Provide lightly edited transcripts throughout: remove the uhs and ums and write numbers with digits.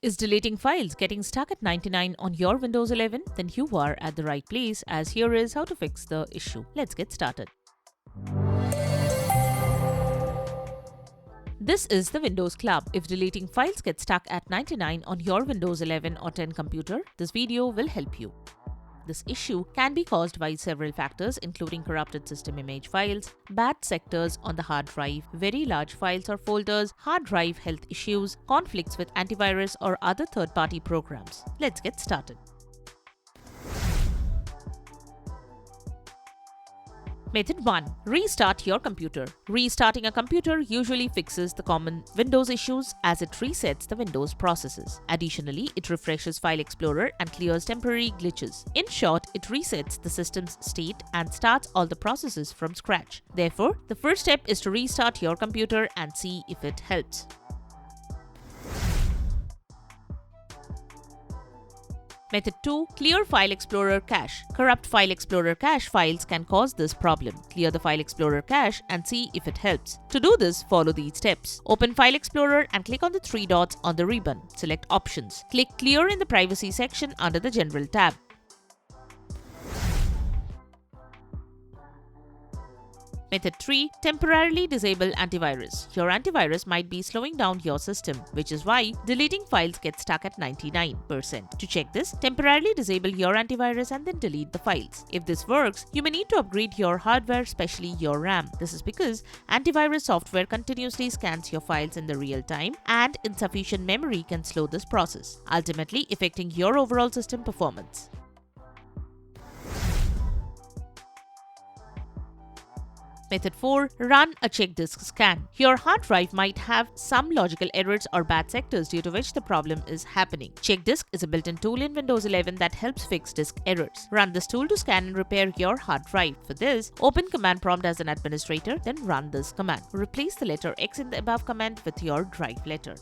Is deleting files getting stuck at 99 on your Windows 11? Then you are at the right place, as here is how to fix the issue. Let's get started. This is the Windows Club. If deleting files get stuck at 99 on your Windows 11 or 10 computer, this video will help you. This issue can be caused by several factors, including corrupted system image files, bad sectors on the hard drive, very large files or folders, hard drive health issues, conflicts with antivirus or other third-party programs. Let's get started. Method 1. Restart your computer. Restarting a computer usually fixes the common Windows issues as it resets the Windows processes. Additionally, it refreshes File Explorer and clears temporary glitches. In short, it resets the system's state and starts all the processes from scratch. Therefore, the first step is to restart your computer and see if it helps. Method 2. Clear File Explorer cache. Corrupt File Explorer cache files can cause this problem. Clear the File Explorer cache and see if it helps. To do this, follow these steps. Open File Explorer and click on the three dots on the ribbon. Select Options. Click Clear in the Privacy section under the General tab. Method 3. Temporarily disable antivirus. Your antivirus might be slowing down your system, which is why deleting files gets stuck at 99%. To check this, temporarily disable your antivirus and then delete the files. If this works, you may need to upgrade your hardware, especially your RAM. This is because antivirus software continuously scans your files in the real time, and insufficient memory can slow this process, ultimately affecting your overall system performance. Method 4. Run a Chkdsk scan. Your hard drive might have some logical errors or bad sectors due to which the problem is happening. Chkdsk is a built-in tool in Windows 11 that helps fix disk errors. Run this tool to scan and repair your hard drive. For this, open Command Prompt as an administrator, then run this command. Replace the letter X in the above command with your drive letter.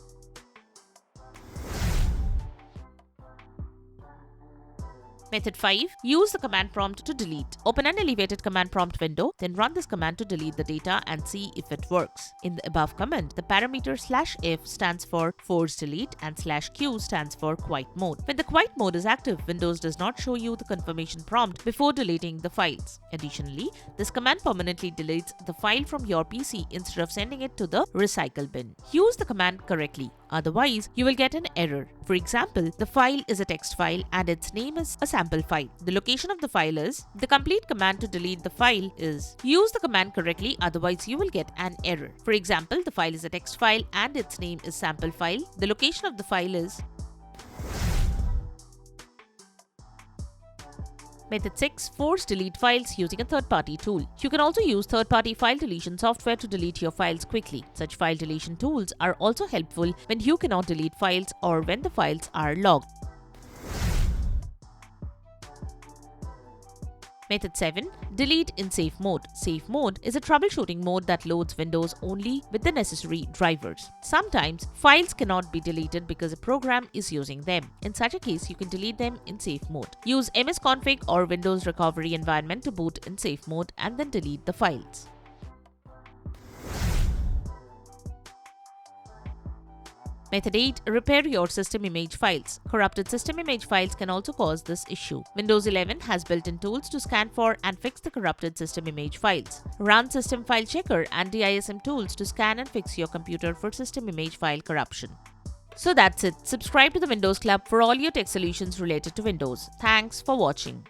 Method 5. Use the command prompt to delete. Open an elevated command prompt window, then run this command to delete the data and see if it works. In the above command, the parameter /F stands for force delete and /Q stands for quiet mode. When the quiet mode is active, Windows does not show you the confirmation prompt before deleting the files. Additionally, this command permanently deletes the file from your PC instead of sending it to the recycle bin. Use the command correctly. Otherwise, you will get an error. For example, the file is a text file and its name is a sample file. The location of the file is. The complete command to delete the file is. Use the command correctly, otherwise you will get an error. For example, the file is a text file and its name is sample file. The location of the file is. Method 6. Force delete files using a third-party tool. You can also use third-party file deletion software to delete your files quickly. Such file deletion tools are also helpful when you cannot delete files or when the files are logged. Method 7. Delete in safe mode. Safe mode is a troubleshooting mode that loads Windows only with the necessary drivers. Sometimes, files cannot be deleted because a program is using them. In such a case, you can delete them in safe mode. Use msconfig or Windows recovery environment to boot in safe mode and then delete the files. Method 8. Repair your system image files. Corrupted system image files can also cause this issue. Windows 11 has built-in tools to scan for and fix the corrupted system image files. Run System File Checker and DISM tools to scan and fix your computer for system image file corruption. So that's it. Subscribe to the Windows Club for all your tech solutions related to Windows. Thanks for watching.